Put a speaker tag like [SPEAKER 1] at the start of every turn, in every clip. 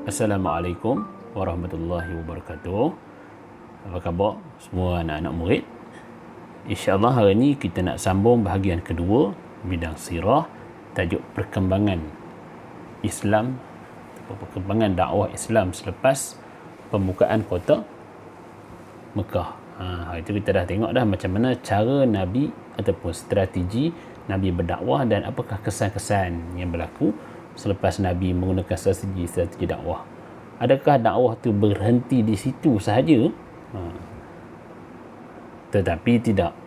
[SPEAKER 1] Assalamualaikum warahmatullahi wabarakatuh. Apa khabar semua anak-anak murid? InsyaAllah hari ini kita nak sambung bahagian kedua bidang sirah, tajuk perkembangan Islam, perkembangan dakwah Islam selepas pembukaan kota Mekah. Itu kita dah tengok dah macam mana cara Nabi ataupun strategi Nabi berdakwah dan apakah kesan-kesan yang berlaku selepas Nabi menggunakan strategi dakwah. Adakah dakwah tu berhenti di situ sahaja? Tetapi tidak.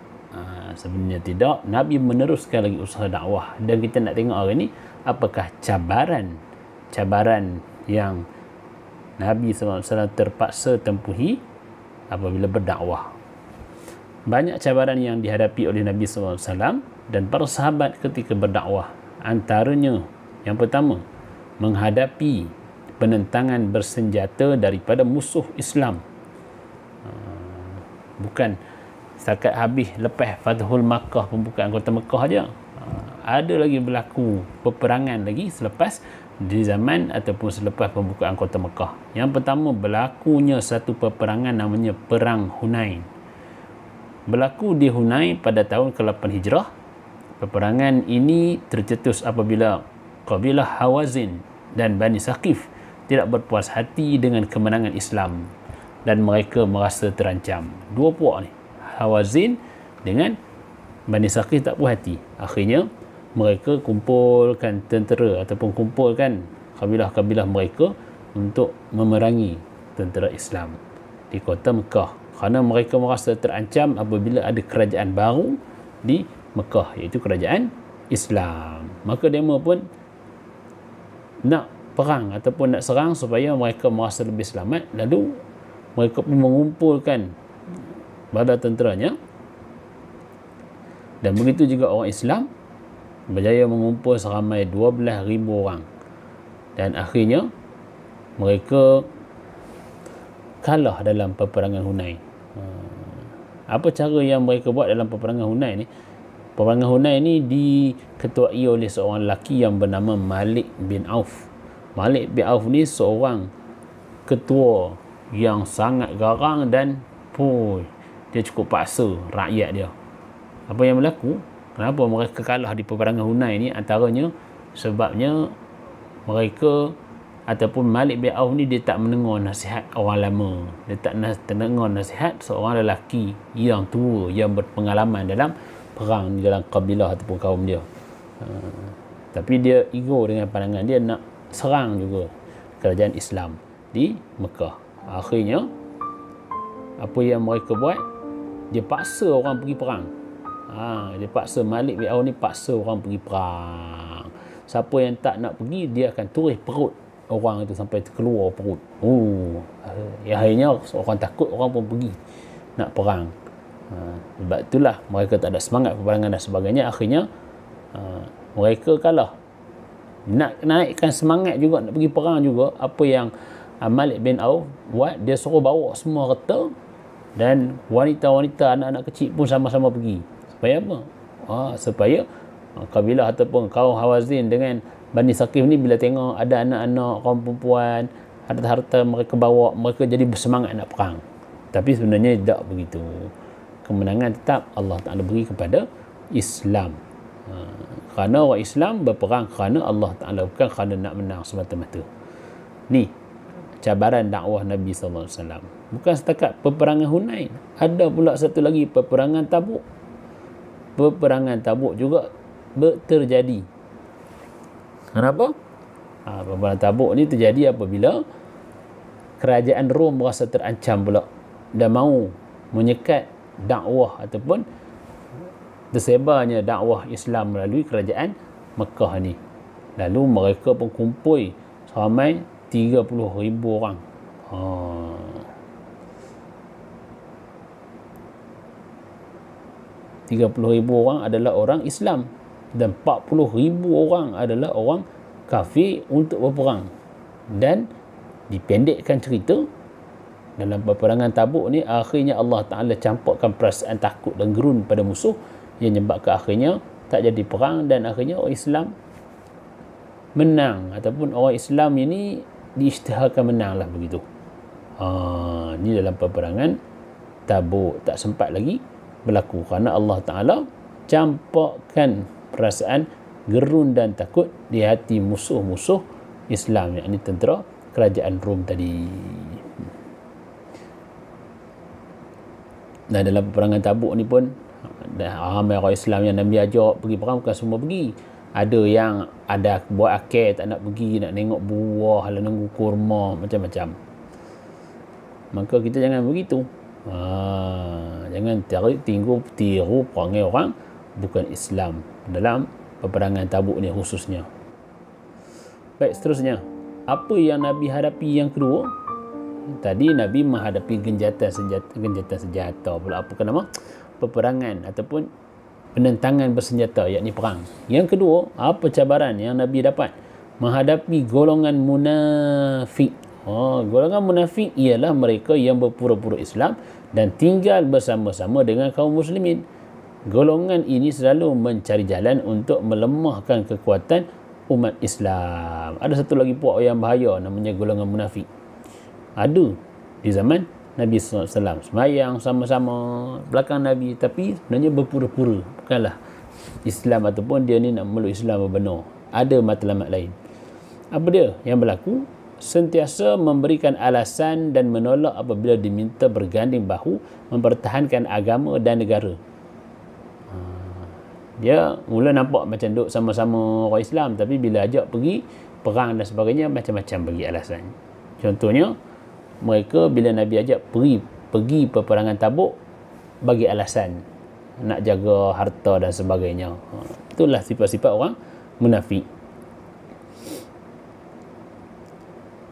[SPEAKER 1] Sebenarnya tidak. Nabi meneruskan lagi usaha dakwah. Dan kita nak tengok hari ni apakah cabaran yang Nabi SAW terpaksa tempuhi apabila berdakwah. Banyak cabaran yang dihadapi oleh Nabi SAW dan para sahabat ketika berdakwah. Antaranya, yang pertama, menghadapi penentangan bersenjata daripada musuh Islam. Bukan setakat habis lepas Fathul Makkah, pembukaan kota Mekah aja. Ada lagi berlaku peperangan lagi selepas di zaman ataupun selepas pembukaan kota Mekah. Yang pertama, berlakunya satu peperangan namanya Perang Hunain. Berlaku di Hunain pada tahun ke-8 Hijrah. Peperangan ini tercetus apabila kabilah Hawazin dan Bani Saqif tidak berpuas hati dengan kemenangan Islam dan mereka merasa terancam. Dua puak ni, Hawazin dengan Bani Saqif tak puas hati. Akhirnya mereka kumpulkan tentera ataupun kumpulkan kabilah-kabilah mereka untuk memerangi tentera Islam di kota Mekah, kerana mereka merasa terancam apabila ada kerajaan baru di Mekah, iaitu kerajaan Islam. Maka mereka pun nak perang ataupun nak serang supaya mereka merasa lebih selamat. Lalu mereka pun mengumpulkan bala tenteranya, dan begitu juga orang Islam berjaya mengumpul seramai 12,000 orang, dan akhirnya mereka kalah dalam peperangan Hunain. Apa cara yang mereka buat dalam peperangan Hunain ni? Peperangan Hunain ni diketuai oleh seorang lelaki yang bernama Malik bin Auf. Malik bin Auf ni seorang ketua yang sangat garang dan dia cukup paksa rakyat dia. Apa yang berlaku? Kenapa mereka kalah di peperangan Hunain ni? Antaranya sebabnya mereka ataupun Malik bin Auf ni dia tak mendengar nasihat orang lama. Dia tak mendengar nasihat seorang lelaki yang tua, yang berpengalaman dalam perang di dalam kabilah ataupun kaum dia. Tapi dia ego dengan pandangan dia nak serang juga kerajaan Islam di Mekah. Akhirnya apa yang mereka buat? Dia paksa orang pergi perang. Dia paksa, Malik bin Auf ni paksa orang pergi perang. Siapa yang tak nak pergi, dia akan turis perut orang itu sampai terkeluar perut. Akhirnya orang takut, orang pun pergi nak perang. Sebab itulah mereka tak ada semangat peperangan dan sebagainya. Akhirnya mereka kalah. Nak naikkan semangat juga, nak pergi perang juga, apa yang Malik bin Auf buat? Dia suruh bawa semua kereta, dan wanita-wanita, anak-anak kecil pun sama-sama pergi. Supaya apa? Supaya kabilah ataupun kaum Hawazin dengan Bani Saqif ni bila tengok ada anak-anak, kaum perempuan, harta-harta mereka bawa, mereka jadi bersemangat nak perang. Tapi sebenarnya tidak begitu. Kemenangan tetap Allah Ta'ala beri kepada Islam. Kerana orang Islam berperang kerana Allah Ta'ala, bukan kerana nak menang semata-mata. Ni cabaran dakwah Nabi SAW. Bukan setakat peperangan Hunain, ada pula satu lagi, peperangan Tabuk. Peperangan Tabuk juga terjadi. Kenapa? Peperangan Tabuk ni terjadi apabila kerajaan Rom merasa terancam pula dan mahu menyekat dakwah ataupun tersebarnya dakwah Islam melalui kerajaan Mekah ni. Lalu mereka pun kumpul seramai 30,000 orang. 30,000 orang adalah orang Islam dan 40,000 orang adalah orang kafir untuk berperang. Dan dipendekkan cerita, dalam peperangan Tabuk ni akhirnya Allah Ta'ala campurkan perasaan takut dan gerun pada musuh yang menyebabkan akhirnya tak jadi perang, dan akhirnya orang Islam menang, ataupun orang Islam ini diisytiharkan menang lah begitu. Ini dalam peperangan Tabuk tak sempat lagi berlaku kerana Allah Ta'ala campakkan perasaan gerun dan takut di hati musuh-musuh Islam, yakni tentera kerajaan Rom tadi. Dan dalam peperangan Tabuk ni pun ramai orang Islam yang Nabi ajak pergi perang, bukan semua pergi. Ada yang ada buat akal tak nak pergi, nak tengok buah, nak nunggu kurma, macam-macam. Maka kita jangan begitu. Jangan tiru perangai orang bukan Islam dalam peperangan Tabuk ni khususnya. Baik, seterusnya, apa yang Nabi hadapi yang kedua? Tadi Nabi menghadapi genjatan senjata pula, apa nama, peperangan ataupun penentangan bersenjata, yakni perang. Yang kedua, apa cabaran yang Nabi dapat? Menghadapi golongan munafik. Golongan munafik ialah mereka yang berpura-pura Islam dan tinggal bersama-sama dengan kaum muslimin. Golongan ini selalu mencari jalan untuk melemahkan kekuatan umat Islam. Ada satu lagi puak yang bahaya, namanya golongan munafik. Ada di zaman Nabi SAW, semayang sama-sama belakang Nabi, tapi sebenarnya berpura-pura, bukanlah Islam, ataupun dia ni nak meluk Islam benar. Ada matlamat lain. Apa dia yang berlaku? Sentiasa memberikan alasan dan menolak apabila diminta berganding bahu mempertahankan agama dan negara. Dia mula nampak macam duduk sama-sama orang Islam, tapi bila ajak pergi perang dan sebagainya, macam-macam bagi alasan. Contohnya, mereka bila Nabi ajak pergi peperangan Tabuk, bagi alasan nak jaga harta dan sebagainya. Itulah sifat-sifat orang munafik.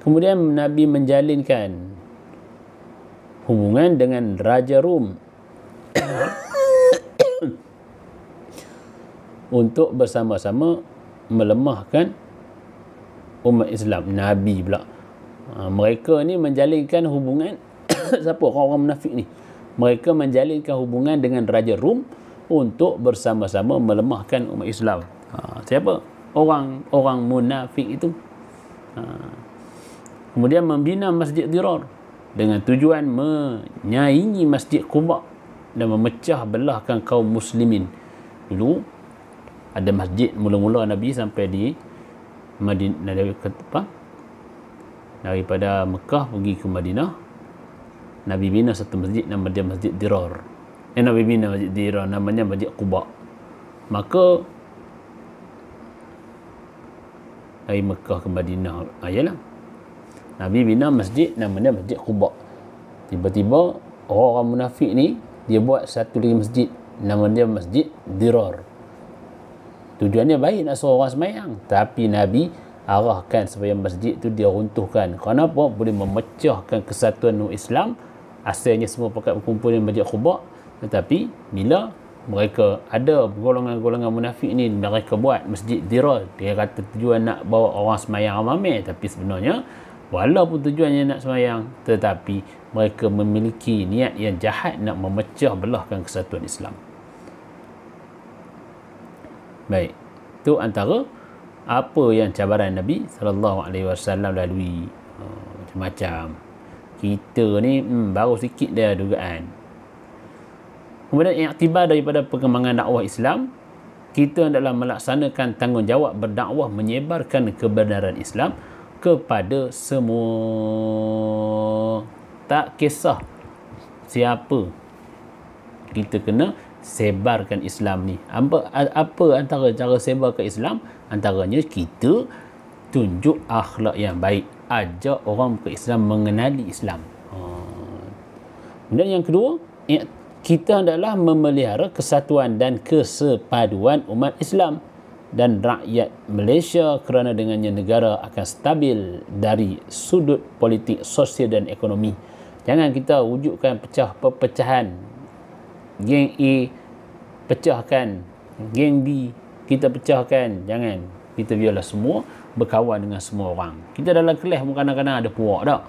[SPEAKER 1] Kemudian Nabi menjalinkan hubungan dengan Raja Rom untuk bersama-sama melemahkan umat Islam. Nabi pula. Mereka ni menjalinkan hubungan siapa orang-orang munafik ni? Mereka menjalinkan hubungan dengan Raja Rom untuk bersama-sama melemahkan umat Islam. Siapa? Orang munafik itu. Kemudian membina Masjid Dirar dengan tujuan menyaingi Masjid Quba dan memecah belahkan kaum muslimin. Dulu ada masjid, mula-mula Nabi sampai di Madinah, daripada Mekah pergi ke Madinah, Nabi bina satu masjid, nama dia Masjid Dirar. Nabi bina Masjid Dirar, namanya Masjid Quba. Maka dari Mekah ke Madinah, ayalah, Nabi bina masjid, namanya Masjid Quba. Tiba-tiba orang munafik ni dia buat satu lagi masjid, nama dia Masjid Dirar. Tujuannya baik, nak suruh orang semayang, tapi Nabi arahkan supaya masjid itu dia runtuhkan. Kenapa? Boleh memecahkan kesatuan Islam. Asalnya semua pakat berkumpul di Masjid Quba, tetapi bila mereka ada golongan-golongan munafik ni, mereka buat Masjid Dirar, dia kata tujuan nak bawa orang semayang ramai, tapi sebenarnya walaupun tujuannya nak semayang, tetapi mereka memiliki niat yang jahat nak memecah belahkan kesatuan Islam. Baik, itu antara apa yang cabaran Nabi SAW lalui. Macam-macam. Kita ni baru sikit dia dugaan. Kemudian iktibar daripada perkembangan dakwah Islam, kita hendaklah melaksanakan tanggungjawab berdakwah menyebarkan kebenaran Islam kepada semua. Tak kisah siapa, kita kena sebarkan Islam ni. Apa antara cara sebarkan Islam? Antaranya kita tunjuk akhlak yang baik, ajak orang ke Islam, mengenali Islam. Kemudian yang kedua, kita adalah memelihara kesatuan dan kesepaduan umat Islam dan rakyat Malaysia, kerana dengannya negara akan stabil dari sudut politik, sosial dan ekonomi. Jangan kita wujudkan perpecahan. Geng A pecahkan, geng B kita pecahkan. Jangan. Kita biarlah semua berkawan dengan semua orang. Kita dalam kelas pun kadang-kadang ada puak tak?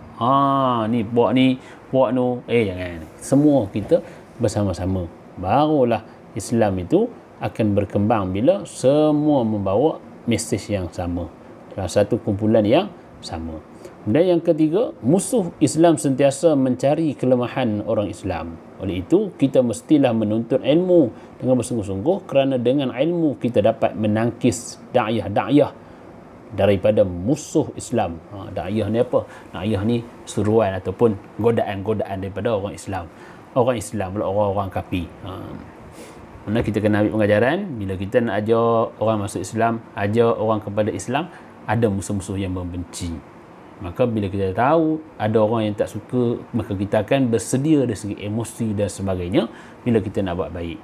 [SPEAKER 1] Ni puak ni, puak tu. Jangan. Semua kita bersama-sama. Barulah Islam itu akan berkembang bila semua membawa mesej yang sama, satu kumpulan yang sama. Dan yang ketiga, musuh Islam sentiasa mencari kelemahan orang Islam. Oleh itu, kita mestilah menuntut ilmu dengan bersungguh-sungguh, kerana dengan ilmu kita dapat menangkis da'iyah daripada musuh Islam. Da'iyah ni apa? Da'iyah ni seruan ataupun godaan-godaan daripada orang Islam. Orang Islam pula orang-orang kafir. Mana kita kena ambil pengajaran, bila kita nak ajar orang masuk Islam, ajar orang kepada Islam, ada musuh-musuh yang membenci. Maka bila kita tahu ada orang yang tak suka, maka kita akan bersedia dari segi emosi dan sebagainya bila kita nak buat baik.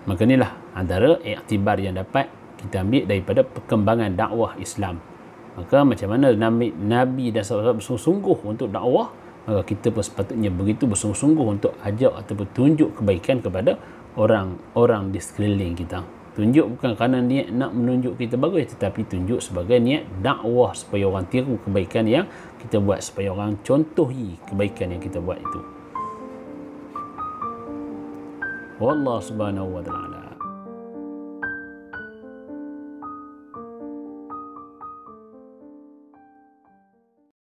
[SPEAKER 1] Maka inilah antara iktibar yang dapat kita ambil daripada perkembangan dakwah Islam. Maka macam mana Nabi dan sahabat bersungguh-sungguh untuk dakwah, maka kita pun sepatutnya begitu bersungguh-sungguh untuk ajak ataupun tunjuk kebaikan kepada orang-orang di sekeliling kita. Tunjuk bukan kerana niat nak menunjuk kita bagus, tetapi tunjuk sebagai niat dakwah supaya orang tiru kebaikan yang kita buat, supaya orang contohi kebaikan yang kita buat itu. Wallahu subhanahu wa ta'ala.